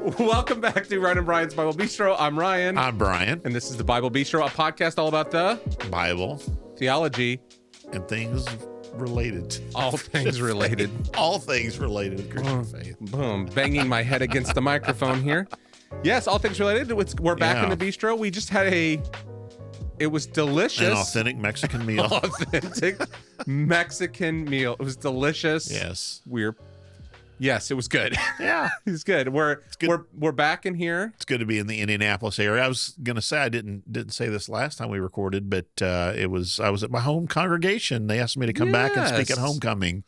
Welcome back to Ryan and Brian's Bible Bistro. I'm Ryan. I'm Brian. And this is the Bible Bistro, a podcast all about the Bible, theology, and things related. All things related. All things related to Christian faith. Boom. Banging my head against the microphone here. Yes, all things related. We're back in the bistro. We just had it was delicious. An authentic Mexican meal. Authentic Mexican meal. It was delicious. Yes. Yes, it was good. Yeah. It was good. We're back in here. It's good to be in the Indianapolis area. I was going to say, I didn't say this last time we recorded, but I was at my home congregation. They asked me to come back and speak at homecoming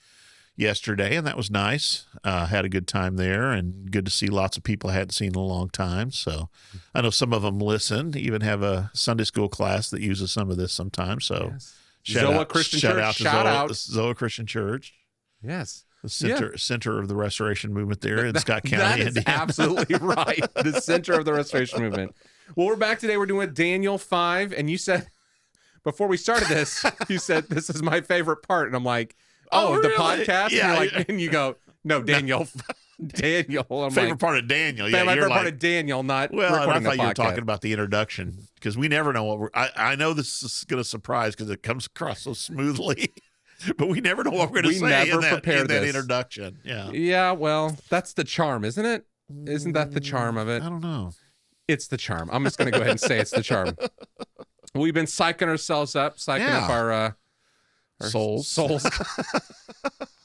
yesterday, and that was nice. Had a good time there, and good to see lots of people I hadn't seen in a long time. So I know some of them listen, even have a Sunday school class that uses some of this sometimes. So shout out to Zoa Christian Church. Yes. The center of the Restoration Movement there in Scott County. That is absolutely right. The center of the Restoration Movement. Well, we're back today. We're doing Daniel 5. And you said, before we started this, you said, this is my favorite part. And I'm like, oh the really? podcast? Yeah. And you go, no, Daniel. Daniel. I'm favorite part of Daniel. Yeah, favorite part of Daniel, not well, and I thought you were podcast. talking about the introduction, because we never know what I know this is going to surprise because it comes across so smoothly. But we never know what we're going to say in that introduction. Yeah. Yeah, well, that's the charm, isn't it? Isn't that the charm of it? I don't know. It's the charm. I'm just going to go ahead and say it's the charm. We've been psyching ourselves up, up our souls.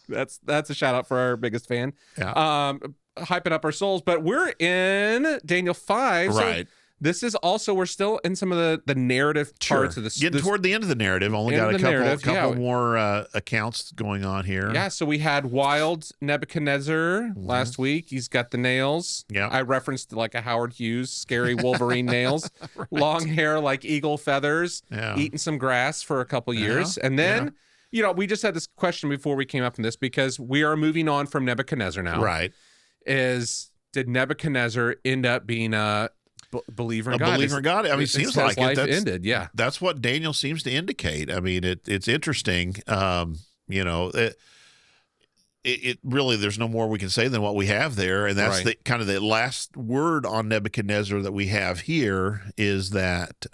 That's a shout out for our biggest fan. Yeah. Hyping up our souls. But we're in Daniel 5. Right. So this is also, we're still in some of the narrative parts of this. Getting toward the end of the narrative. Only got a couple more accounts going on here. Yeah, so we had wild Nebuchadnezzar last week. He's got the nails. Yeah. I referenced like a Howard Hughes, scary Wolverine nails. Right. Long hair like eagle feathers. Yeah. Eating some grass for a couple years. And then, we just had this question before we came up in this, because we are moving on from Nebuchadnezzar now. Right. Did Nebuchadnezzar end up being a believer in God? Believer in God. I mean, it seems like life ended. Yeah, that's what Daniel seems to indicate. I mean, it's interesting. It really, there's no more we can say than what we have there, and that's the kind of the last word on Nebuchadnezzar that we have here is that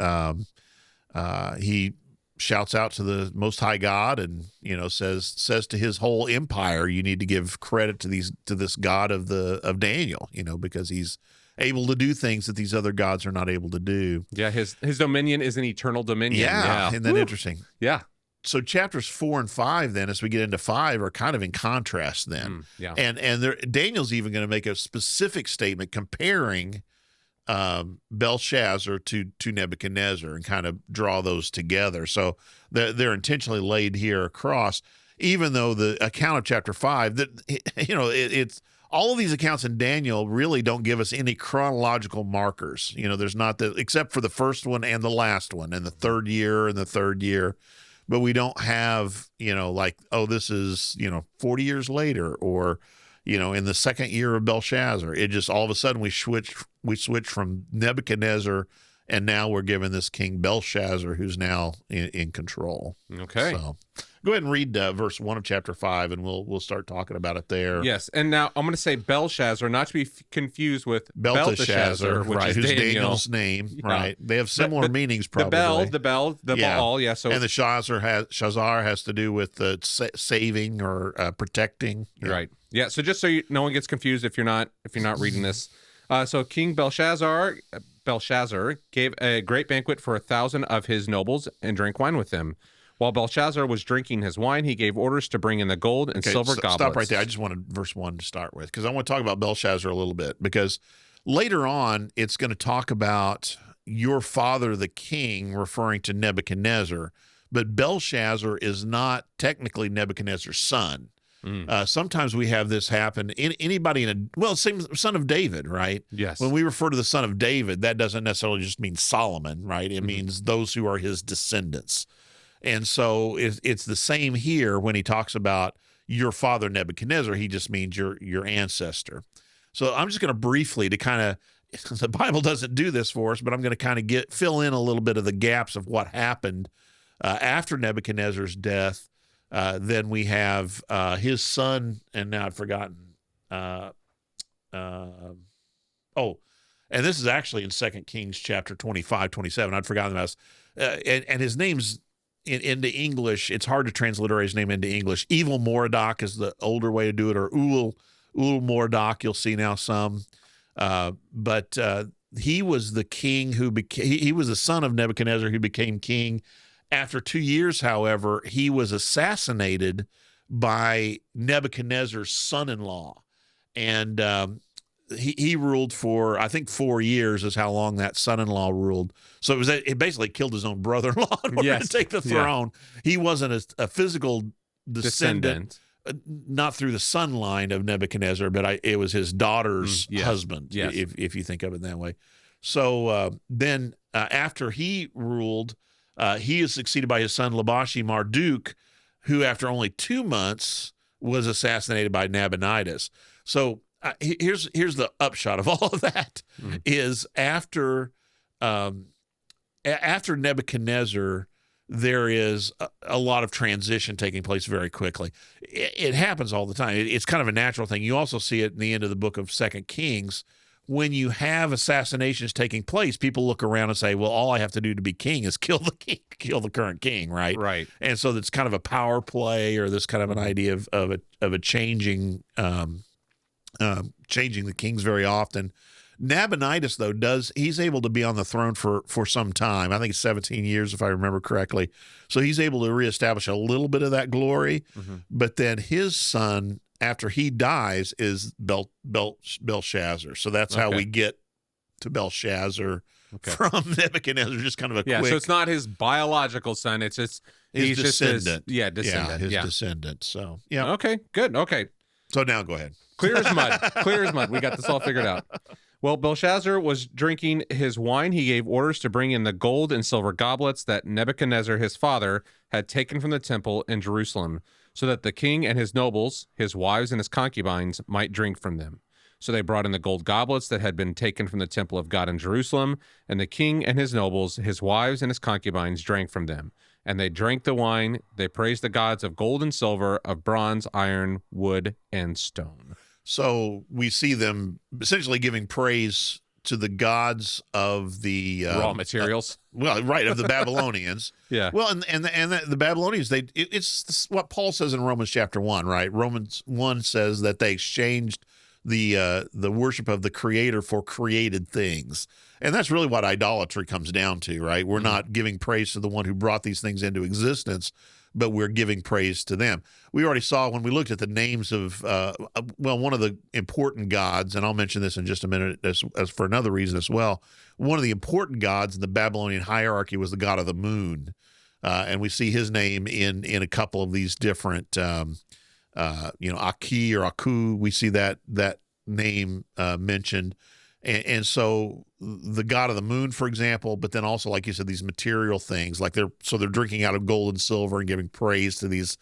he shouts out to the Most High God, and says to his whole empire, you need to give credit to this God of Daniel, because he's able to do things that these other gods are not able to do. Yeah, his dominion is an eternal dominion. Yeah. Isn't that interesting? Yeah. So chapters 4 and 5, then, as we get into 5, are kind of in contrast then. And Daniel's even going to make a specific statement comparing Belshazzar to Nebuchadnezzar and kind of draw those together. So they're intentionally laid here across, even though the account of chapter 5, it's all of these accounts in Daniel really don't give us any chronological markers. There's not except for the first one and the last one, and the third year. But we don't have, this is, 40 years later, or, in the second year of Belshazzar. It just all of a sudden we switch from Nebuchadnezzar, and now we're given this King Belshazzar, who's now in control. Okay. So go ahead and read verse 1 of chapter 5, and we'll start talking about it there. Yes, and now I'm going to say Belshazzar, not to be confused with Belteshazzar, which is who's Daniel. Daniel's name. Yeah. Right. They have similar meanings, probably. The Baal. Yeah. So, and the Shazar has to do with saving or protecting. Right. Yeah. So just so no one gets confused if you're not reading this. So King Belshazzar gave a great banquet for 1,000 of his nobles and drank wine with them. While Belshazzar was drinking his wine, he gave orders to bring in the gold and silver goblets. Stop right there. I just wanted verse 1 to start with, because I want to talk about Belshazzar a little bit, because later on it's going to talk about your father the king, referring to Nebuchadnezzar, but Belshazzar is not technically Nebuchadnezzar's son. Sometimes we have this happen. Anybody same son of David, right? Yes. When we refer to the son of David, that doesn't necessarily just mean Solomon, right? It means those who are his descendants. And so it's the same here when he talks about your father Nebuchadnezzar. He just means your ancestor. So I'm just going to briefly, to kind of, the Bible doesn't do this for us, but I'm going to kind of fill in a little bit of the gaps of what happened after Nebuchadnezzar's death. Then we have his son, and now I've forgotten. Oh, and this is actually in 2 Kings chapter 25, 27. I'd forgotten about this. And his name's into English. It's hard to transliterate his name into English. Evil Moradok is the older way to do it, or Ul Moradok. You'll see now some. But he was the king who became, he was the son of Nebuchadnezzar who became king. After 2 years, however, he was assassinated by Nebuchadnezzar's son-in-law. And he ruled for, I think, 4 years is how long that son-in-law ruled. So it basically killed his own brother-in-law in order to take the throne. Yeah. He wasn't a physical descendant. Not through the son line of Nebuchadnezzar, but it was his daughter's husband, if you think of it that way. So then after he ruled, he is succeeded by his son Labashi Marduk, who after only 2 months was assassinated by Nabonidus. So here's the upshot of all of that is after Nebuchadnezzar, there is a lot of transition taking place very quickly. It happens all the time. It's kind of a natural thing. You also see it in the end of the book of 2 Kings. When you have assassinations taking place, people look around and say, well, all I have to do to be king is kill the king, kill the current king, right? Right. And so it's kind of a power play, or this kind of an idea of a changing the kings very often. Nabonidus, though, he's able to be on the throne for some time. I think it's 17 years, if I remember correctly. So he's able to reestablish a little bit of that glory. But then his son, after he dies, is Belshazzar. So that's how we get to Belshazzar from Nebuchadnezzar. Just kind of a quick. So it's not his biological son. It's his descendant. Descendant. His descendant. So yeah. Okay. Good. Okay. So now go ahead. Clear as mud. Clear as mud. We got this all figured out. Well, Belshazzar was drinking his wine. He gave orders to bring in the gold and silver goblets that Nebuchadnezzar, his father, had taken from the temple in Jerusalem, so that the king and his nobles, his wives and his concubines, might drink from them. So they brought in the gold goblets that had been taken from the temple of God in Jerusalem, and the king and his nobles, his wives and his concubines, drank from them. And they drank the wine. They praised the gods of gold and silver, of bronze, iron, wood, and stone. So we see them essentially giving praise to the gods of the raw materials. Of the Babylonians. Yeah. Well, and the Babylonians, it's what Paul says in Romans chapter 1, right? Romans 1 says that they exchanged the worship of the Creator for created things. And that's really what idolatry comes down to, right? We're not giving praise to the one who brought these things into existence, but we're giving praise to them. We already saw when we looked at the names of, one of the important gods, and I'll mention this in just a minute as for another reason as well. One of the important gods in the Babylonian hierarchy was the god of the moon. And we see his name in a couple of these different, Aki or Aku, we see that name mentioned. And so the god of the moon, for example, but then also, like you said, these material things, like they're drinking out of gold and silver and giving praise to these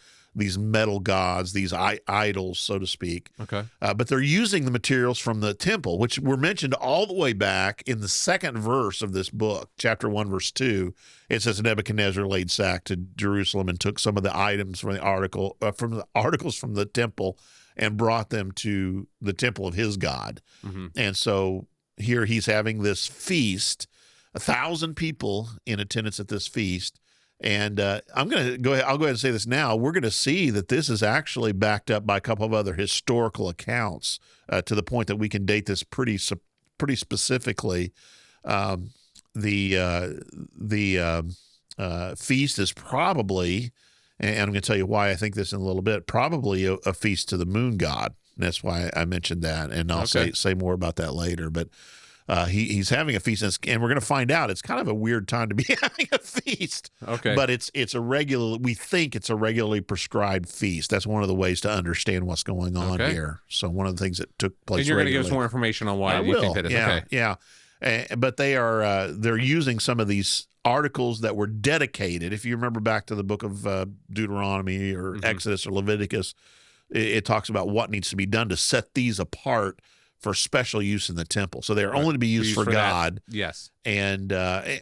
metal gods, these idols, so to speak. Okay. But they're using the materials from the temple, which were mentioned all the way back in the second verse of this book, chapter 1, verse 2. It says Nebuchadnezzar laid sack to Jerusalem and took some of the items from the articles from the temple and brought them to the temple of his god. And so here he's having this feast, 1,000 people in attendance at this feast. And I'll go ahead and say this now. We're going to see that this is actually backed up by a couple of other historical accounts to the point that we can date this pretty specifically. The feast is probably, and I'm going to tell you why I think this in a little bit, probably a feast to the moon god. And that's why I mentioned that, and I'll say more about that later. But he's having a feast, and we're going to find out it's kind of a weird time to be having a feast. Okay. But we think it's a regularly prescribed feast. That's one of the ways to understand what's going on here. So one of the things that took place. And you're going to give us more information on why you think that is. Yeah. But they're using some of these articles that were dedicated. If you remember back to the book of Deuteronomy or Exodus or Leviticus, it talks about what needs to be done to set these apart for special use in the temple. So they're only to be used for God. That. Yes. And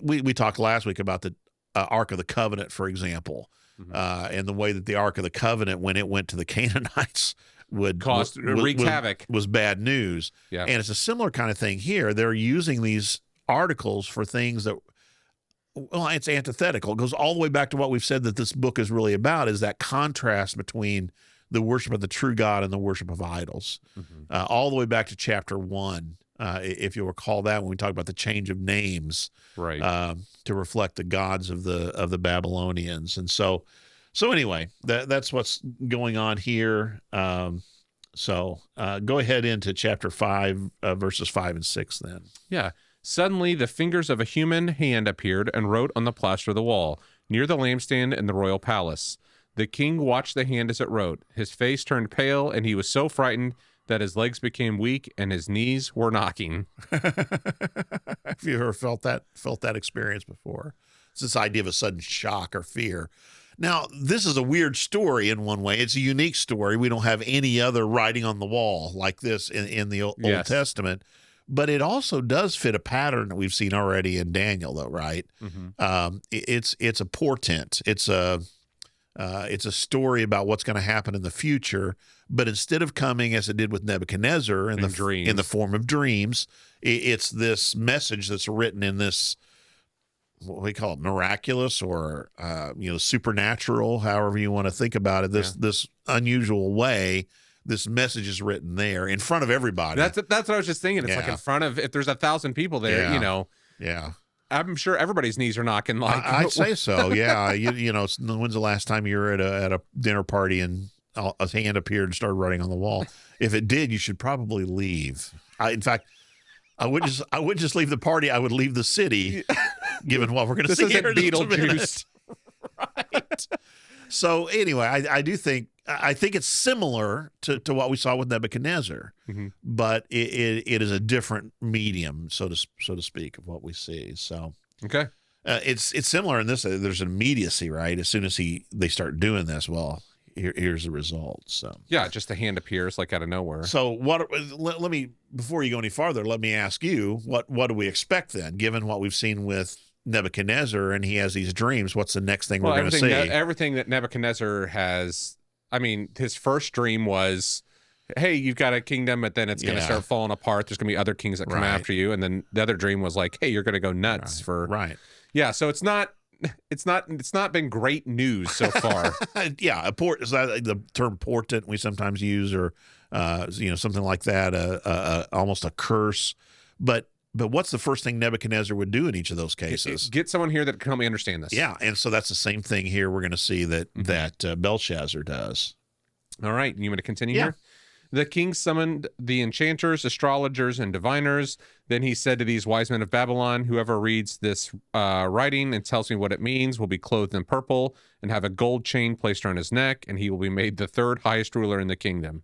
we talked last week about the Ark of the Covenant, for example, and the way that the Ark of the Covenant, when it went to the Canaanites, wreak havoc. Was bad news. Yeah. And it's a similar kind of thing here. They're using these articles for things that, well, it's antithetical. It goes all the way back to what we've said that this book is really about, is that contrast between the worship of the true God and the worship of idols. All the way back to chapter 1, if you'll recall that, when we talk about the change of names, right, to reflect the gods of the Babylonians. And so anyway, that's what's going on here. So go ahead into chapter 5, verses 5 and 6 then. Yeah. Suddenly, the fingers of a human hand appeared and wrote on the plaster of the wall, near the lampstand in the royal palace. The king watched the hand as it wrote. His face turned pale, and he was so frightened that his legs became weak and his knees were knocking. Have you ever felt that experience before? It's this idea of a sudden shock or fear. Now, this is a weird story in one way. It's a unique story. We don't have any other writing on the wall like this in the Old Testament. But it also does fit a pattern that we've seen already in Daniel, though, right? It's a portent. It's a story about what's going to happen in the future. But instead of coming as it did with Nebuchadnezzar in the form of dreams, it's this message that's written in this, what we call it, miraculous or supernatural, however you want to think about it. This unusual way. This message is written there in front of everybody. That's what I was just thinking. It's like in front of, if there's 1,000 people there, Yeah. I'm sure everybody's knees are knocking. Like I'd say so. Yeah. When's the last time you were at a dinner party and a hand appeared and started writing on the wall? If it did, you should probably leave. In fact, I would just leave the party. I would leave the city, given what we're going to see here in Beetlejuice. Right. So anyway, I think it's similar to what we saw with Nebuchadnezzar, but it is a different medium, so to speak, of what we see. So okay, it's similar in this. There's an immediacy, right? As soon as they start doing this, well, here's the result. So yeah, just the hand appears like out of nowhere. So let me, before you go any farther, let me ask you, what do we expect then, given what we've seen with Nebuchadnezzar and he has these dreams? What's the next thing we're going to see? Everything that Nebuchadnezzar has, I mean, his first dream was, hey, you've got a kingdom, but then it's going to start falling apart. There's going to be other kings that come after you. And then the other dream was like, hey, you're going to go nuts Yeah. So it's not been great news so far. Yeah. Is that the term portent we sometimes use, or, something like that, almost a curse. But what's the first thing Nebuchadnezzar would do in each of those cases? Get someone here that can help me understand this. Yeah, and so that's the same thing here. We're going to see that Belshazzar does. All right, you want me to continue here? The king summoned the enchanters, astrologers, and diviners. Then he said to these wise men of Babylon, whoever reads this writing and tells me what it means will be clothed in purple and have a gold chain placed around his neck, and he will be made the third highest ruler in the kingdom.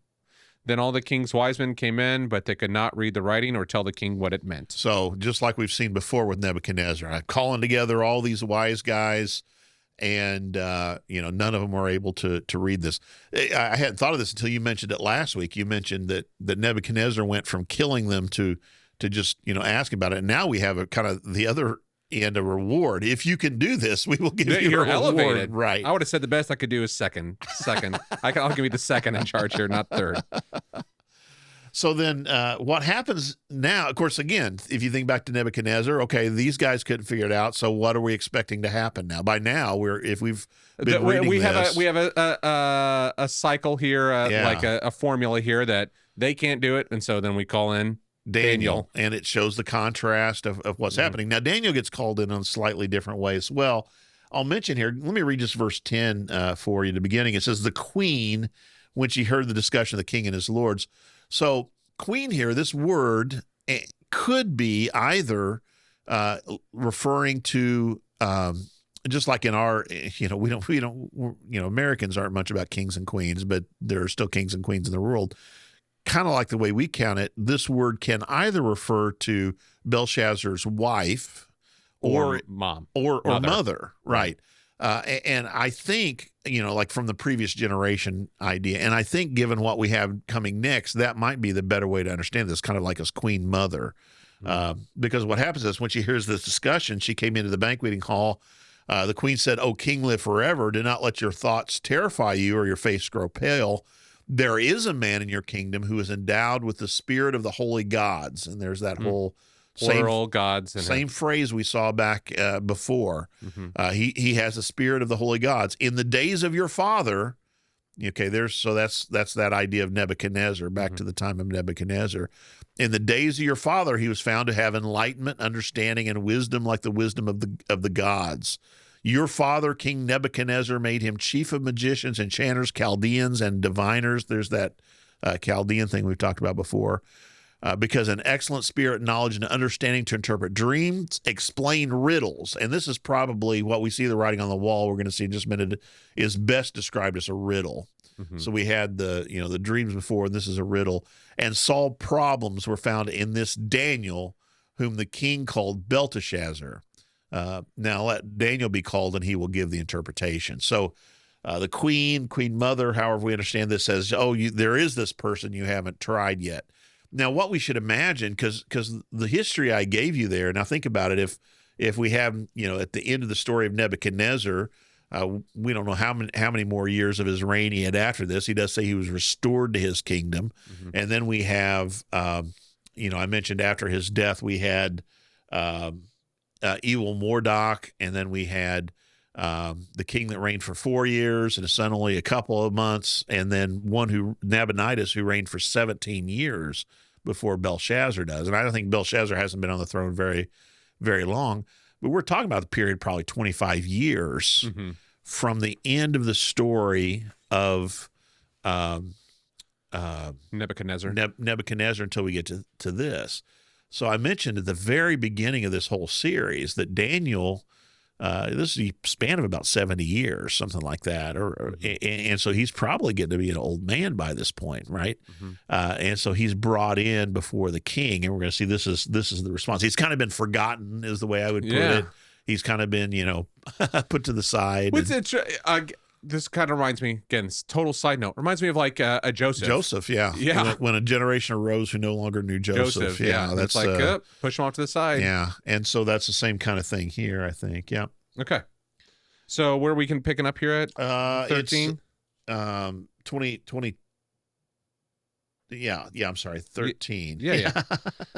Then all the king's wise men came in, but they could not read the writing or tell the king what it meant. So just like we've seen before with Nebuchadnezzar, I'm calling together all these wise guys, and none of them were able to read this. I hadn't thought of this until you mentioned it last week. You mentioned that Nebuchadnezzar went from killing them to just asking about it. And now we have a kind of the other end, a reward. If you can do this, we will give you a reward. Elevated. Right. I would have said the best I could do is second. I'll give you the second in charge here, not third. So then what happens now, of course, again, if you think back to Nebuchadnezzar, okay, these guys couldn't figure it out. So what are we expecting to happen now? By now, we have a cycle here, like a formula here that they can't do it. And so then we call in Daniel. And it shows the contrast of what's happening. Now, Daniel gets called in a slightly different way as well. I'll mention here, let me read just verse 10 for you at the beginning. It says, the queen, when she heard the discussion of the king and his lords. So queen here, this word could be either referring to, just like in our, Americans aren't much about kings and queens, but there are still kings and queens in the world. Kind of like the way we count it, this word can either refer to Belshazzar's wife or mom or mother. Right. And I think, like from the previous generation idea, and I think given what we have coming next, that might be the better way to understand this, kind of like as queen mother. Because what happens is when she hears this discussion, she came into the banqueting hall. The queen said, "O king, live forever. Do not let your thoughts terrify you or your face grow pale. there is a man in your kingdom who is endowed with the spirit of the holy gods. And there's that whole Plural gods. And same phrase we saw back before. He has the spirit of the holy gods. In the days of your father, okay, that's that idea of Nebuchadnezzar, back to the time of Nebuchadnezzar. In the days of your father, he was found to have enlightenment, understanding, and wisdom like the wisdom of the gods. Your father, King Nebuchadnezzar, made him chief of magicians, enchanters, Chaldeans, and diviners. There's that Chaldean thing we've talked about before. Because an excellent spirit, knowledge, and understanding to interpret dreams, explain riddles. And this is probably what we see the writing on the wall, we're going to see in just a minute, is best described as a riddle. So we had the dreams before, and this is a riddle. And solve problems were found in this Daniel, whom the king called Belteshazzar. Now let Daniel be called, and he will give the interpretation. So the queen mother, however we understand this, says, there is this person you haven't tried yet. Now, what we should imagine, because the history I gave you there, now think about it, if we have, at the end of the story of Nebuchadnezzar, we don't know how many more years of his reign he had after this. He does say he was restored to his kingdom. And then we have, I mentioned after his death, we had evil Mordok, and then we had the king that reigned for 4 years and his son only a couple of months, and then Nabonidus, who reigned for 17 years before Belshazzar does. And I don't think Belshazzar hasn't been on the throne very, very long, but we're talking about the period probably 25 years from the end of the story of Nebuchadnezzar. Nebuchadnezzar until we get to this. So I mentioned at the very beginning of this whole series that Daniel, this is a span of about 70 years, something like that. And so he's probably getting to be an old man by this point, right? And so he's brought in before the king, and we're going to see this is the response. He's kind of been forgotten, is the way I would put it. He's kind of been, put to the side. This kind of reminds me, again, total side note, reminds me of like a Joseph. Joseph, yeah. When a generation arose who no longer knew Joseph. That's like, push him off to the side. Yeah, and so that's the same kind of thing here, I think. Yeah. Okay. So where we can picking up here at 13? 20. Yeah, I'm sorry, 13. Yeah.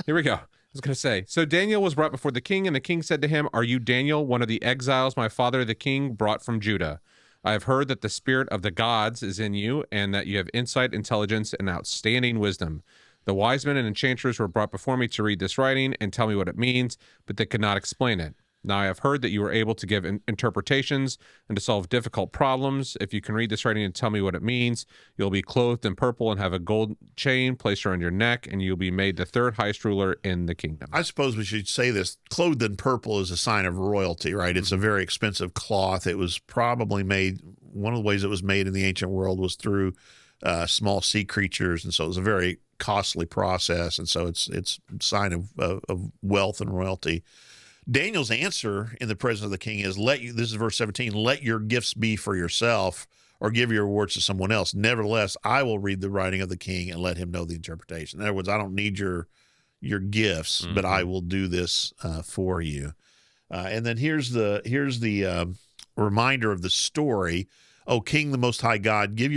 Here we go. I was going to say, so Daniel was brought before the king, and the king said to him, "Are you Daniel, one of the exiles my father the king brought from Judah? I have heard that the spirit of the gods is in you, and that you have insight, intelligence, and outstanding wisdom. The wise men and enchanters were brought before me to read this writing and tell me what it means, but they could not explain it. Now I have heard that you are able to give interpretations and to solve difficult problems. If you can read this writing and tell me what it means, you'll be clothed in purple and have a gold chain placed around your neck, and you'll be made the third highest ruler in the kingdom." I suppose we should say this. Clothed in purple is a sign of royalty, right? It's a very expensive cloth. It was probably made, one of the ways it was made in the ancient world was through small sea creatures, and so it was a very costly process, and so it's a sign of wealth and royalty. Daniel's answer in the presence of the king is, this is verse 17, "Let your gifts be for yourself, or give your rewards to someone else. Nevertheless, I will read the writing of the king and let him know the interpretation." In other words, I don't need your gifts, but I will do this for you. And then here's the reminder of the story. "O king, the most high God, the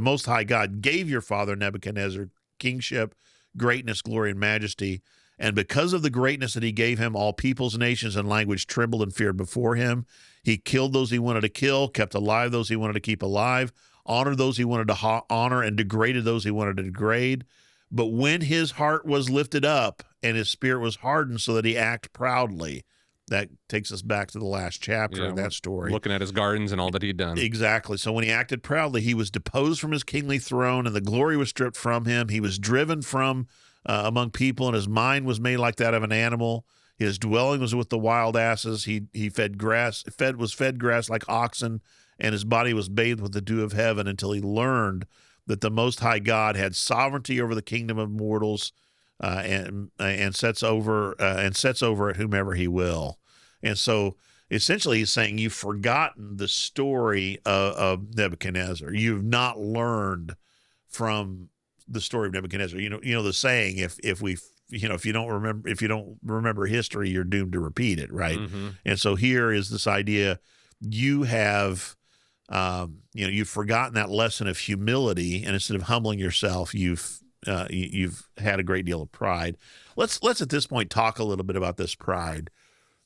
most high God gave your father Nebuchadnezzar kingship, greatness, glory, and majesty. And because of the greatness that he gave him, all peoples, nations, and language trembled and feared before him. He killed those he wanted to kill, kept alive those he wanted to keep alive, honored those he wanted to honor, and degraded those he wanted to degrade. But when his heart was lifted up and his spirit was hardened so that he acted proudly." That takes us back to the last chapter of that story. Looking at his gardens and all that he'd done. Exactly. So when he acted proudly, he was deposed from his kingly throne, and the glory was stripped from him. He was driven from among people, and his mind was made like that of an animal. His dwelling was with the wild asses. He fed grass like oxen, and his body was bathed with the dew of heaven until he learned that the Most High God had sovereignty over the kingdom of mortals, and sets over it whomever he will. And so essentially he's saying, you've forgotten the story of Nebuchadnezzar. You've not learned from the story of Nebuchadnezzar. You know the saying, if you don't remember history, you're doomed to repeat it, right? And so here is this idea: you have You've forgotten that lesson of humility, and instead of humbling yourself, you've had a great deal of pride. Let's at this point talk a little bit about this pride,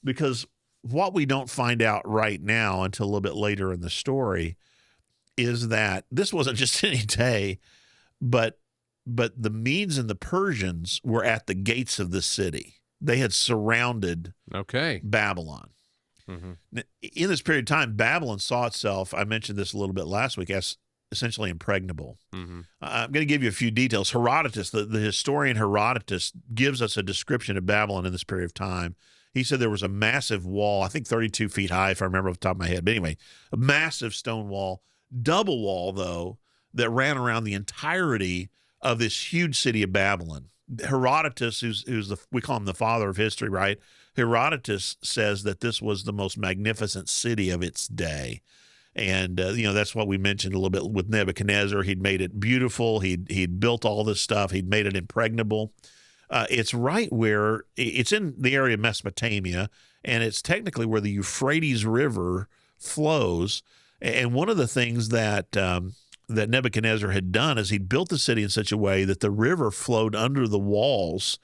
because what we don't find out right now until a little bit later in the story is that this wasn't just any day, but the Medes and the Persians were at the gates of the city. They had surrounded Babylon. Mm-hmm. In this period of time, Babylon saw itself, I mentioned this a little bit last week, as essentially impregnable. Mm-hmm. I'm going to give you a few details. Herodotus, the historian Herodotus, gives us a description of Babylon in this period of time. He said there was a massive wall, I think 32 feet high, if I remember off the top of my head. But anyway, a massive stone wall, double wall, though, that ran around the entirety of this huge city of Babylon. Herodotus, we call him the father of history, right? Herodotus says that this was the most magnificent city of its day. And, that's what we mentioned a little bit with Nebuchadnezzar. He'd made it beautiful. He'd built all this stuff. He'd made it impregnable. It's right where it's in the area of Mesopotamia, and it's technically where the Euphrates River flows. And one of the things that Nebuchadnezzar had done is he'd built the city in such a way that the river flowed under the walls.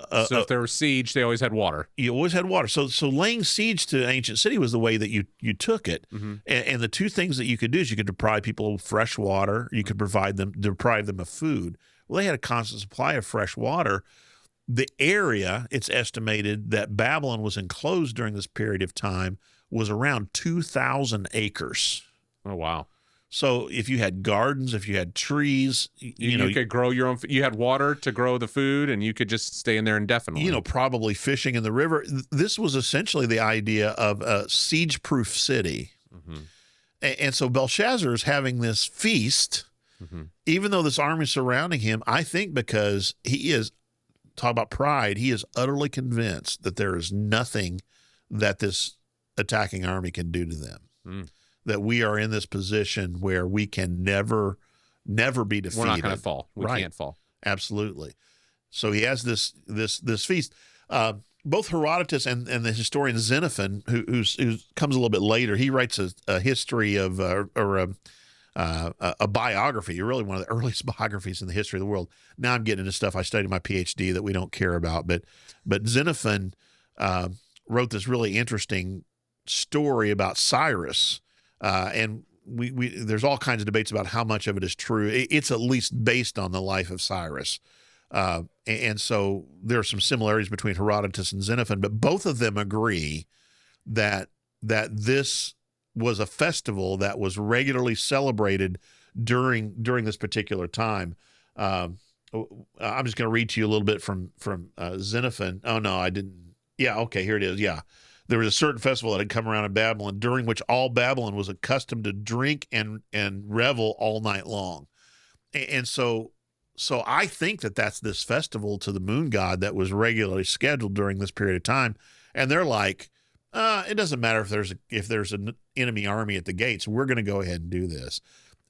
So if there was siege, they always had water. You always had water. So laying siege to an ancient city was the way that you took it. Mm-hmm. And the two things that you could do is you could deprive people of fresh water. You could deprive them of food. Well, they had a constant supply of fresh water. The area, it's estimated that Babylon was enclosed during this period of time, was around 2,000 acres. Oh, wow. So if you had gardens, if you had trees, you could grow your own. You had water to grow the food, and you could just stay in there indefinitely. Probably fishing in the river. This was essentially the idea of a siege-proof city. Mm-hmm. And so Belshazzar is having this feast, mm-hmm. even though this army is surrounding him, I think because he is, talk about pride, he is utterly convinced that there is nothing that this attacking army can do to them. Mm. That we are in this position where we can never be defeated. We're not going to fall. We can't fall. Absolutely. So he has this feast. Both Herodotus and the historian Xenophon, who comes a little bit later, he writes a history of a biography, really one of the earliest biographies in the history of the world. Now I'm getting into stuff I studied in my PhD that we don't care about, but Xenophon wrote this really interesting story about Cyrus. And there's all kinds of debates about how much of it is true. It's at least based on the life of Cyrus. And so there are some similarities between Herodotus and Xenophon, but both of them agree that this was a festival that was regularly celebrated during this particular time. I'm just going to read to you a little bit from Xenophon. Oh, no, I didn't. Yeah, okay, here it is. Yeah. There was a certain festival that had come around in Babylon, during which all Babylon was accustomed to drink and revel all night long. And so I think that that's this festival to the moon god that was regularly scheduled during this period of time. And they're like, it doesn't matter if there's an enemy army at the gates. We're going to go ahead and do this.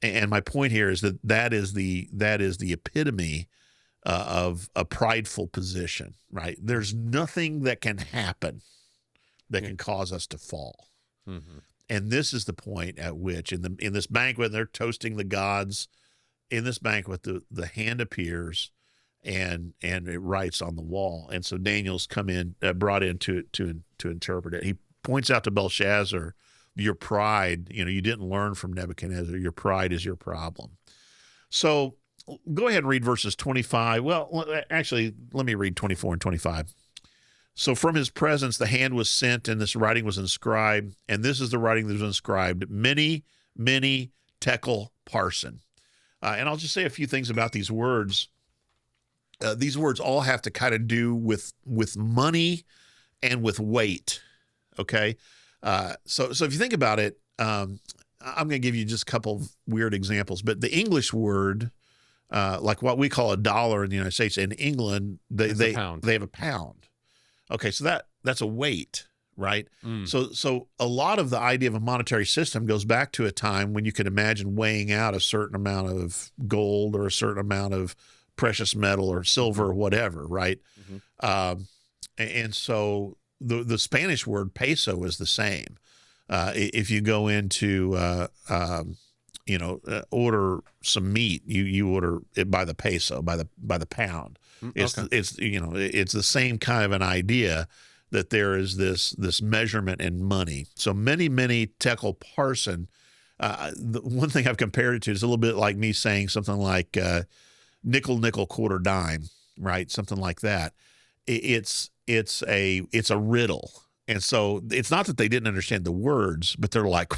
And my point here is that is the epitome of a prideful position, right? There's nothing that can happen that can cause us to fall. Mm-hmm. And this is the point at which in this banquet, they're toasting the gods. In this banquet, the hand appears and it writes on the wall. And so Daniel's brought in to interpret it. He points out to Belshazzar, your pride, you didn't learn from Nebuchadnezzar. Your pride is your problem. So go ahead and read verses 25. Well, actually, let me read 24 and 25. So from his presence, the hand was sent, and this writing was inscribed. And this is the writing that was inscribed: many, many tekel parson. And I'll just say a few things about these words. These words all have to kind of do with money and with weight. Okay. So if you think about it, I'm going to give you just a couple of weird examples, but the English word, like what we call a dollar in the United States, in England, they have a pound. Okay, so that's a weight, right? Mm. So a lot of the idea of a monetary system goes back to a time when you could imagine weighing out a certain amount of gold or a certain amount of precious metal or silver or whatever, right? Mm-hmm. And so the Spanish word peso is the same. If you go into order some meat, you order it by the peso, by the pound. It's it's the same kind of an idea, that there is this measurement in money. So many tekel parson. The one thing I've compared it to is a little bit like me saying something like nickel, quarter, dime, right? Something like that. It's a riddle. And so it's not that they didn't understand the words, but they're like,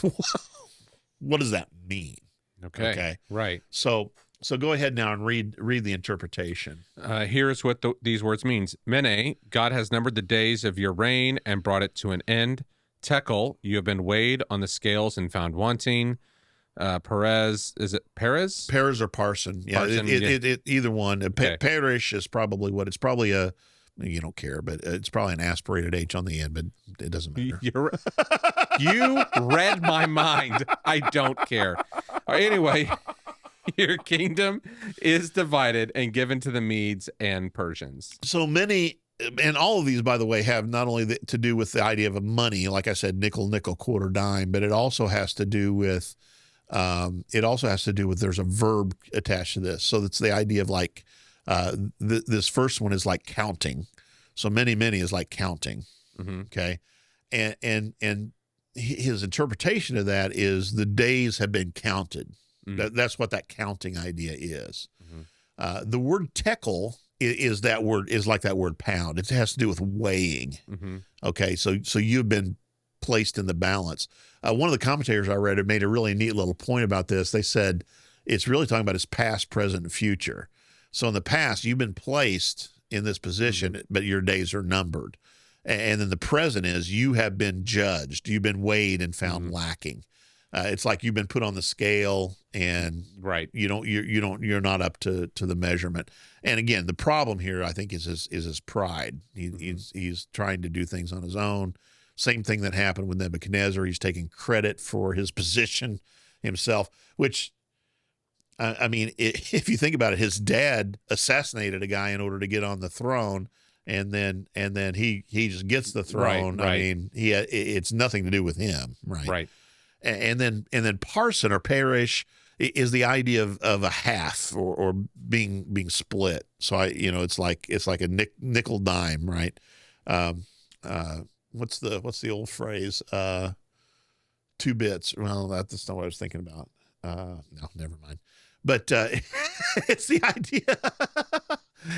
what does that mean? Okay. Right. So go ahead now and read the interpretation. Here's what these words means. Mene, God has numbered the days of your reign and brought it to an end. Tekel, you have been weighed on the scales and found wanting. Perez, is it Perez? Perez or parson. Yeah, Parson, either one. Okay. Parish is probably what it's probably a. You don't care, but it's probably an aspirated H on the end, but it doesn't matter. You read my mind. I don't care. Anyway, your kingdom is divided and given to the Medes and Persians. So many, and all of these, by the way, have not only to do with the idea of money, like I said, nickel, quarter, dime, but it also has to do with there's a verb attached to this. So it's the idea of like, this first one is like counting. So many is like counting. Mm-hmm. Okay. And his interpretation of that is the days have been counted. Mm-hmm. That's what that counting idea is. Mm-hmm. The word tekel is like that word pound. It has to do with weighing. Mm-hmm. Okay. So you've been placed in the balance. One of the commentators I read made a really neat little point about this. They said it's really talking about his past, present, and future. So in the past, you've been placed in this position, but your days are numbered. And then the present is you have been judged. You've been weighed and found lacking. It's like you've been put on the scale, and right, you're not up to the measurement. And again, the problem here, I think, is his pride. He's trying to do things on his own. Same thing that happened with Nebuchadnezzar. He's taking credit for his position himself, which, I mean, if you think about it, his dad assassinated a guy in order to get on the throne, and then he just gets the throne. Right. I mean, it's nothing to do with him, right? Right. And then parson or parish is the idea of a half or being split. So it's like a nickel dime, right? What's the old phrase? 2 bits. Well, that's not what I was thinking about. No, never mind. But it's the idea.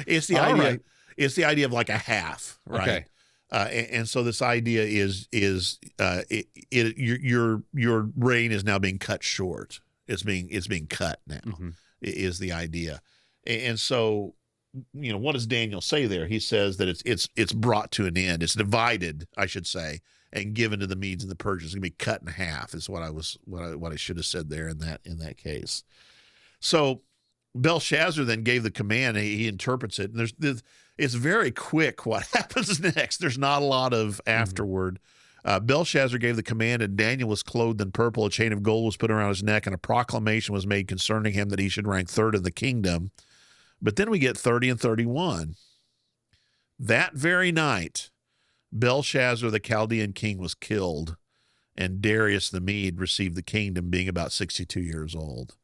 It's the idea. Right. It's the idea of like a half, right? Okay. And so this idea is your reign is now being cut short. It's being cut now. Mm-hmm. Is the idea. And so, what does Daniel say there? He says that it's brought to an end. It's divided, I should say, and given to the Medes and the Persians. It's going to be cut in half. Is what I should have said there in that case. So Belshazzar then gave the command. He interprets it, and it's very quick what happens next. There's not a lot of afterward. Belshazzar gave the command, and Daniel was clothed in purple. A chain of gold was put around his neck, and a proclamation was made concerning him that he should rank third in the kingdom. But then we get 30 and 31. That very night, Belshazzar, the Chaldean king, was killed, and Darius the Mede received the kingdom, being about 62 years old.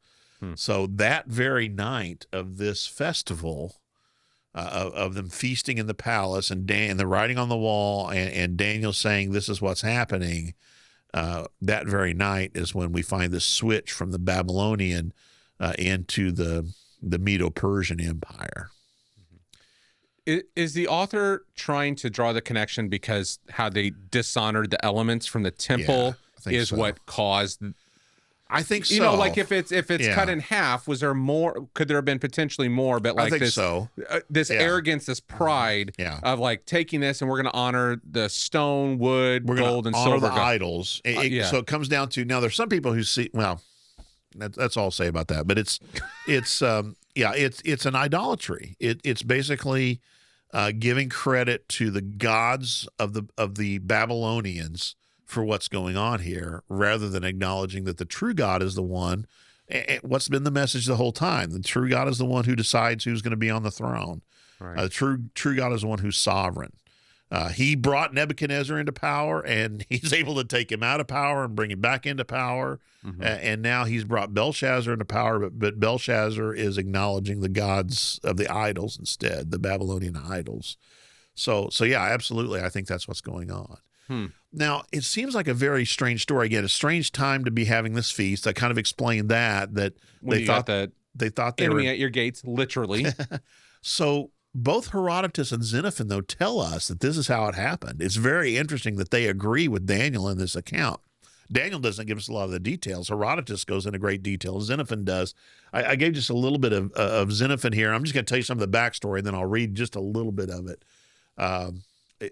So that very night of this festival, of them feasting in the palace, and the writing on the wall, and Daniel saying this is what's happening, that very night is when we find the switch from the Babylonian into the Medo-Persian Empire. Is the author trying to draw the connection because how they dishonored the elements from the temple what caused? I think so. Like if it's cut in half, was there more? Could there have been potentially more? But like this arrogance, this pride of like taking this and we're going to honor the stone, wood, gold, and silver. The idols. So it comes down to, now there's some people who see, well, that's all I'll say about that. But it's an idolatry. It's basically giving credit to the gods of the Babylonians for what's going on here, rather than acknowledging that the true God is the one. What's been the message the whole time? The true God is the one who decides who's going to be on the throne. Right. The true God is the one who's sovereign. He brought Nebuchadnezzar into power, and he's able to take him out of power and bring him back into power. And now he's brought Belshazzar into power, but Belshazzar is acknowledging the gods of the idols instead, the Babylonian idols. So yeah, absolutely. I think that's what's going on. Now, it seems like a very strange story. Again, a strange time to be having this feast. I kind of explained that when they thought they enemy were at your gates, literally. So both Herodotus and Xenophon, though, tell us that this is how it happened. It's very interesting that they agree with Daniel in this account. Daniel doesn't give us a lot of the details. Herodotus goes into great detail. Xenophon does. I gave just a little bit of Xenophon here. I'm just going to tell you some of the backstory, and then I'll read just a little bit of it.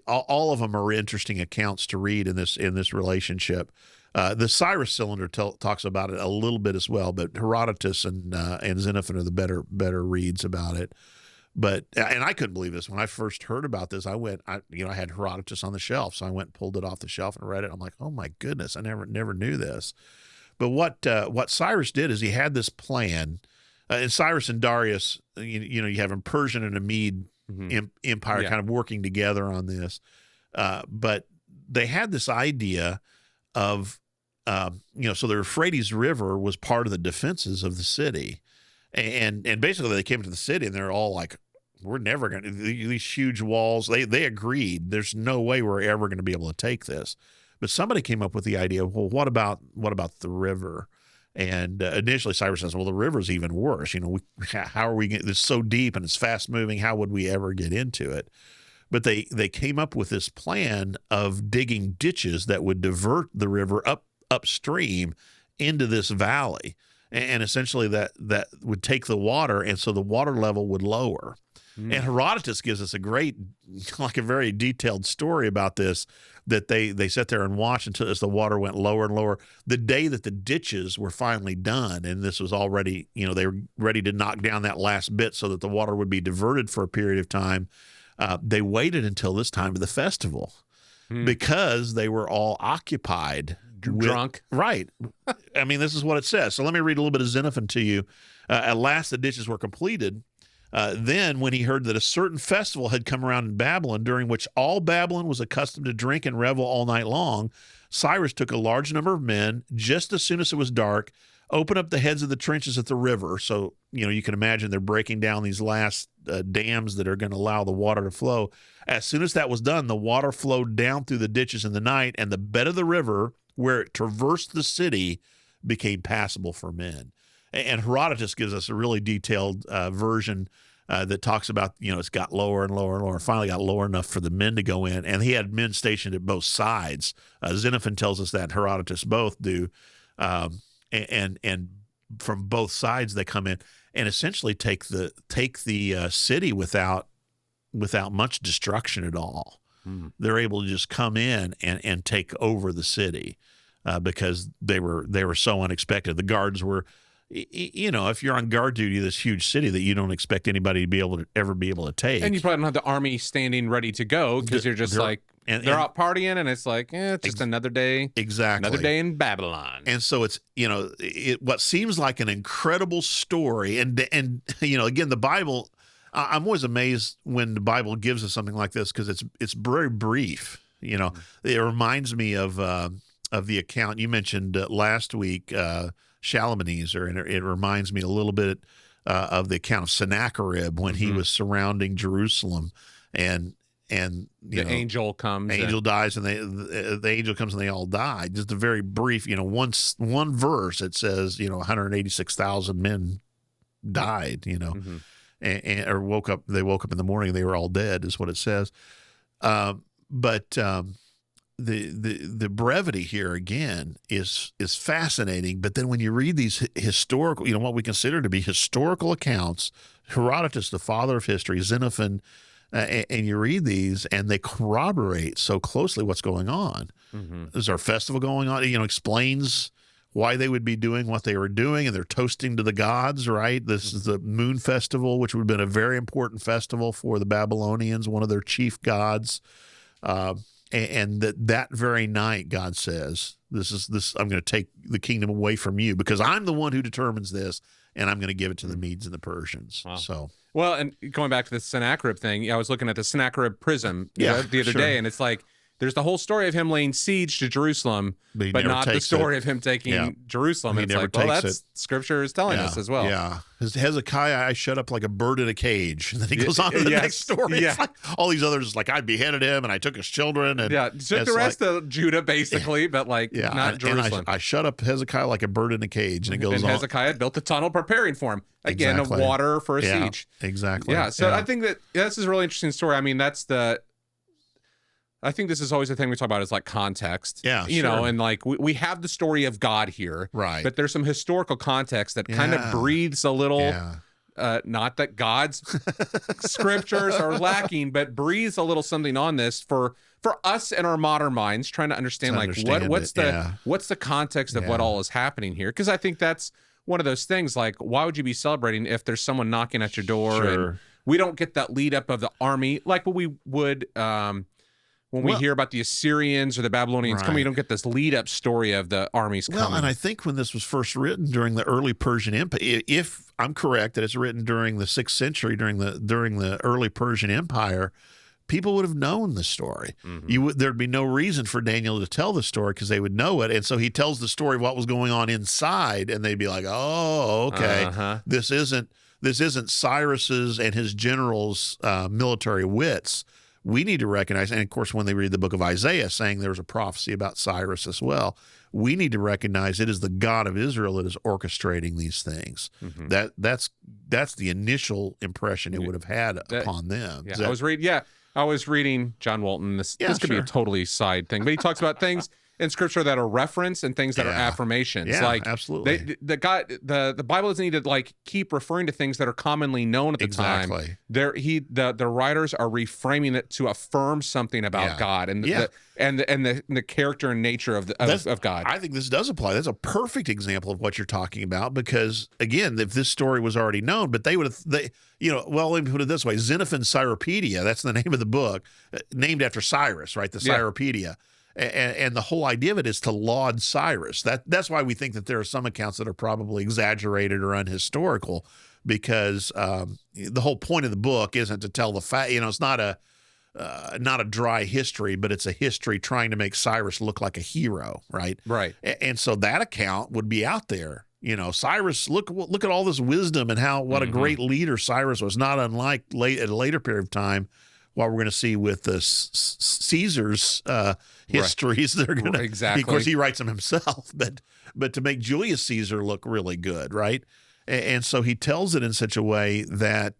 All of them are interesting accounts to read in this relationship. The Cyrus cylinder talks about it a little bit as well, but Herodotus and Xenophon are the better reads about it. And I couldn't believe this when I first heard about this. I had Herodotus on the shelf, so I went and pulled it off the shelf and read it. I'm like, oh my goodness, I never knew this. But what Cyrus did is he had this plan, and Cyrus and Darius, you have a Persian and a Mede empire kind of working together on this. But they had this idea of, so the Euphrates River was part of the defenses of the city. And basically they came to the city and they're all like, we're never going to, these huge walls, they agreed, there's no way we're ever going to be able to take this. But somebody came up with the idea, well, what about the river? And initially Cyrus says, well, the river's even worse. How are we getting this so deep and it's fast moving? How would we ever get into it? But they came up with this plan of digging ditches that would divert the river upstream into this valley. And essentially that would take the water, and so the water level would lower. And Herodotus gives us a very detailed story about this, that they sat there and watched until as the water went lower and lower. The day that the ditches were finally done, and this was already, they were ready to knock down that last bit so that the water would be diverted for a period of time, they waited until this time of the festival because they were all occupied. Drunk. Right. I mean, this is what it says. So let me read a little bit of Xenophon to you. At last the ditches were completed. Then when he heard that a certain festival had come around in Babylon, during which all Babylon was accustomed to drink and revel all night long, Cyrus took a large number of men, just as soon as it was dark, opened up the heads of the trenches at the river. So, you can imagine they're breaking down these last dams that are going to allow the water to flow. As soon as that was done, the water flowed down through the ditches in the night, and the bed of the river, where it traversed the city, became passable for men. And Herodotus gives us a really detailed version that talks about, it's got lower and lower and lower. Finally got lower enough for the men to go in, and he had men stationed at both sides. Xenophon tells us that, and Herodotus both do. And from both sides they come in and essentially take the city without much destruction at all. They're able to just come in and take over the city because they were so unexpected. The guards were, if you're on guard duty, this huge city that you don't expect anybody to ever be able to take, and you probably don't have the army standing ready to go because you're just they're out partying, and it's like, it's just another day. Exactly. Another day in Babylon. And so it's, what seems like an incredible story. And again, the Bible, I'm always amazed when the Bible gives us something like this because it's very brief. It reminds me of the account you mentioned last week, Shalmaneser, and it reminds me a little bit of the account of Sennacherib when he was surrounding Jerusalem, and the angel comes. Angel dies, and the angel comes, and they all die. Just a very brief, one verse. It says, 186,000 men died. Or woke up. They woke up in the morning. They were all dead, is what it says. But the brevity here again is fascinating. But then when you read these historical, what we consider to be historical accounts, Herodotus, the father of history, Xenophon. And you read these, and they corroborate so closely what's going on. Is our festival going on? Explains why they would be doing what they were doing, and they're toasting to the gods, right? This is the moon festival, which would have been a very important festival for the Babylonians, one of their chief gods. And that very night, God says, "This I'm going to take the kingdom away from you because I'm the one who determines this, and I'm going to give it to the Medes and the Persians. Wow. So, well, and going back to the Sennacherib thing, I was looking at the Sennacherib prism the other day, and it's like there's the whole story of him laying siege to Jerusalem, but not the story of him taking Jerusalem. It's like, well, that's Scripture is telling us as well. Yeah. Hezekiah, I shut up like a bird in a cage. And then he goes on to the next story. Yeah. It's like all these others, like, I beheaded him and I took his children. And took the rest of Judah, basically, but not Jerusalem. And I shut up Hezekiah like a bird in a cage. And it goes on. And Hezekiah built a tunnel preparing for him, again, of water for a siege. Exactly. Yeah, so I think that this is a really interesting story. I mean, I think this is always the thing we talk about is like context. Yeah, you know, and like we have the story of God here, right? But there's some historical context that kind of breathes a little. Not that God's scriptures are lacking, but breathes a little something on this for us in our modern minds, trying to understand what's the context of what all is happening here. Because I think that's one of those things. Like, why would you be celebrating if there's someone knocking at your door and we don't get that lead up of the army like what we would. When we hear about the Assyrians or the Babylonians coming, you don't get this lead-up story of the armies coming. Well, and I think when this was first written during the early Persian Empire, if I'm correct that it's written during the 6th century, during the early Persian Empire, people would have known the story. There'd be no reason for Daniel to tell the story because they would know it. And so he tells the story of what was going on inside, and they'd be like, "Oh, okay, this isn't Cyrus's and his generals' military wits." We need to recognize, and of course, when they read the book of Isaiah saying there was a prophecy about Cyrus as well, we need to recognize it is the God of Israel that is orchestrating these things. That's the initial impression it would have had upon them. Yeah, I was reading John Walton. This could be a totally side thing, but he talks about things in Scripture that are reference and things that are affirmations. Yeah, absolutely. The Bible doesn't need to like keep referring to things that are commonly known at the time. The writers are reframing it to affirm something about God and the character and nature of God. I think this does apply. That's a perfect example of what you're talking about because again, if this story was already known, but let me put it this way: Xenophon's Cyropedia, that's the name of the book, named after Cyrus, right? The Cyropedia. And the whole idea of it is to laud Cyrus. That's why we think that there are some accounts that are probably exaggerated or unhistorical, because the whole point of the book isn't to tell the fact. It's not a dry history, but it's a history trying to make Cyrus look like a hero, right? Right. And so that account would be out there. Cyrus, look at all this wisdom and what a great leader Cyrus was. Not unlike at a later period of time. What we're going to see with the Caesar's histories, they're going to exactly. Of course, he writes them himself, but to make Julius Caesar look really good, right? And so he tells it in such a way that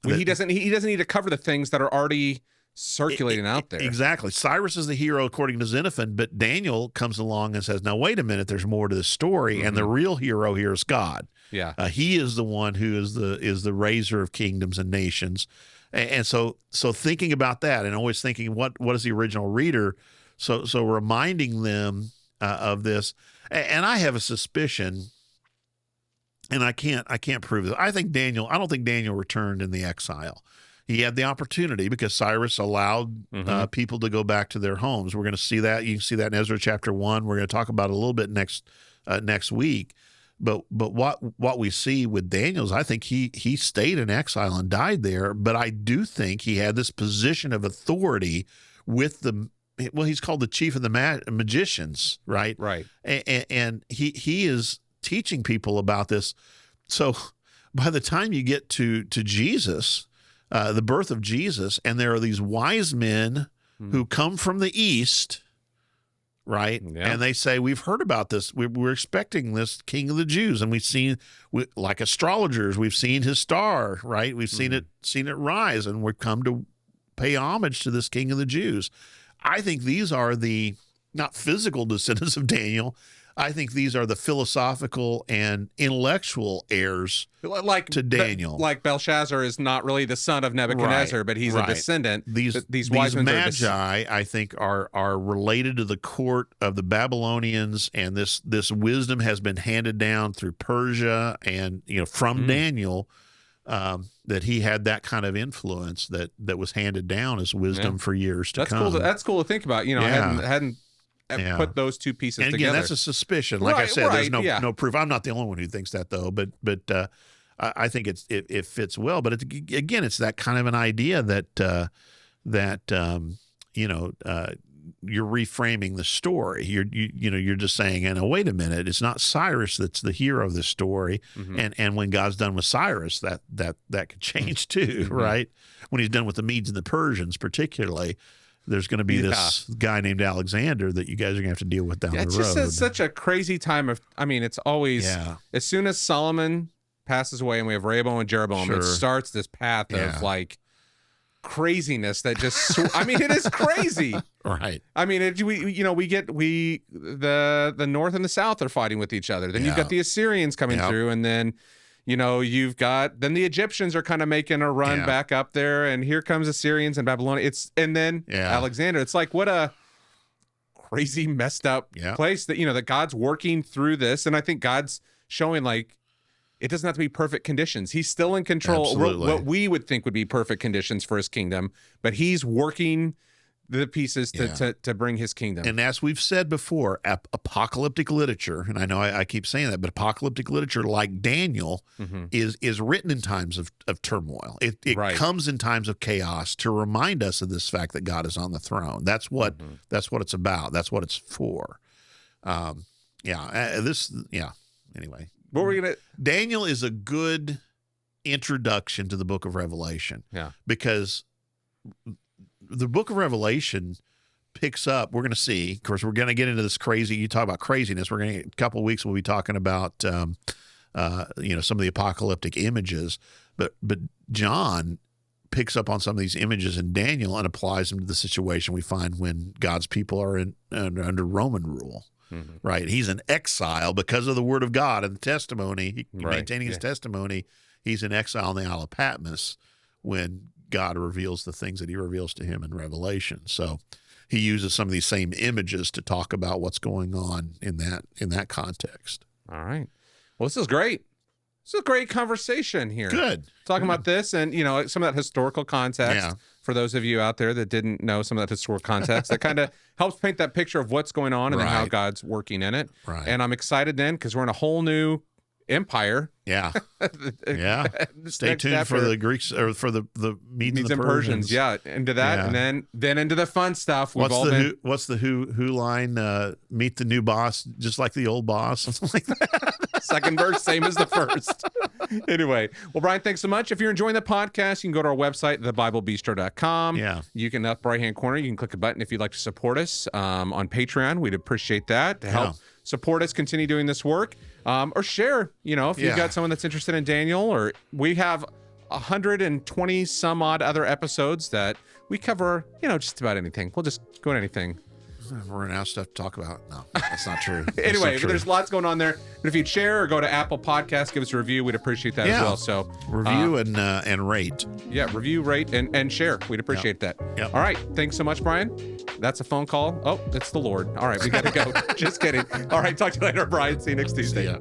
he doesn't need to cover the things that are already circulating out there. Exactly. Cyrus is the hero according to Xenophon, but Daniel comes along and says, "Now wait a minute, there's more to the story, and the real hero here is God. Yeah, he is the one who is the raiser of kingdoms and nations." And so thinking about that and always thinking what is the original reader, so reminding them of this. And I have a suspicion, and I can't prove this. I don't think Daniel returned in the exile. He had the opportunity because Cyrus allowed people to go back to their homes. We're going to see that. You can see that in Ezra chapter 1. We're going to talk about it a little bit next week. But what we see with Daniel is I think he stayed in exile and died there. But I do think he had this position of authority with he's called the chief of the magicians, right? Right. And he is teaching people about this. So by the time you get to Jesus, the birth of Jesus, and there are these wise men who come from the east, right? Yeah. And they say, we've heard about this. We're expecting this king of the Jews. And like astrologers, we've seen his star, right? We've seen it rise, and we've come to pay homage to this king of the Jews. I think these are the not physical descendants of Daniel. I think these are the philosophical and intellectual heirs to Daniel. Like Belshazzar is not really the son of Nebuchadnezzar, but he's a descendant. These wise magi, I think, are related to the court of the Babylonians, and this wisdom has been handed down through Persia and from Daniel. That he had that kind of influence that was handed down as wisdom for years to come. Cool. That's cool to think about. I hadn't put those two pieces and together. Again, that's a suspicion. Like I said, there's no proof. I'm not the only one who thinks that, though. But I think it fits well. But it's that kind of an idea that you're reframing the story. You're just saying, wait a minute, it's not Cyrus that's the hero of this story. And when God's done with Cyrus, that could change too, right? When he's done with the Medes and the Persians, particularly, there's going to be this guy named Alexander that you guys are going to have to deal with down the road. It's just such a crazy time of. I mean, it's always as soon as Solomon passes away and we have Rehoboam and Jeroboam, it starts this path of like craziness that just I mean, it is crazy. Right. I mean, the north and the south are fighting with each other. Then you've got the Assyrians coming through, and then you've got the Egyptians are kind of making a run back up there, and here comes Assyrians and Babylonia. And then Alexander. It's like, what a crazy messed up place that that God's working through this, and I think God's showing like it doesn't have to be perfect conditions. He's still in control. Absolutely. What we would think would be perfect conditions for his kingdom, but he's working the pieces to bring his kingdom. And as we've said before, apocalyptic literature, and I know I keep saying that, but apocalyptic literature, like Daniel, is written in times of turmoil. It comes in times of chaos to remind us of this fact that God is on the throne. That's what it's about. That's what it's for. Anyway. What were we gonna? Daniel is a good introduction to the book of Revelation. Yeah. Because the book of Revelation picks up, we're going to see, of course, we're going to get into this crazy, you talk about craziness. We're going to, a couple of weeks, we'll be talking about, some of the apocalyptic images, but John picks up on some of these images in Daniel and applies them to the situation we find when God's people are under Roman rule. Right. He's in exile because of the word of God and the testimony, maintaining his testimony. He's in exile on the Isle of Patmos when God reveals the things that he reveals to him in Revelation. So he uses some of these same images to talk about what's going on in that context. All right. Well, this is great. This is a great conversation here. Good. Talking about this and, some of that historical context for those of you out there that didn't know some of that historical context that kind of helps paint that picture of what's going on and then how God's working in it. Right. And I'm excited then because we're in a whole new empire. Yeah. Stay tuned for the Greeks or for the Medes and Persians. Yeah. Into that. And then into the fun stuff. What's the who line? Meet the new boss, just like the old boss. Something like that. Second verse, same as the first. Anyway, well, Brian, thanks so much. If you're enjoying the podcast, you can go to our website, thebiblebistro.com. Yeah. You can, up right-hand corner, you can click a button if you'd like to support us on Patreon. We'd appreciate that to help support us continue doing this work. Or share, if you've got someone that's interested in Daniel, or we have 120 some odd other episodes that we cover, just about anything. We'll just go to anything. We're running out of stuff to talk about. No, that's not true. Anyway, there's lots going on there. But if you'd share or go to Apple Podcasts, give us a review. We'd appreciate that as well. So review and rate. Yeah, review, rate, and share. We'd appreciate that. Yep. All right. Thanks so much, Brian. That's a phone call. Oh, it's the Lord. All right, we got to go. Just kidding. All right, talk to you later, Brian. See you next Tuesday. See ya.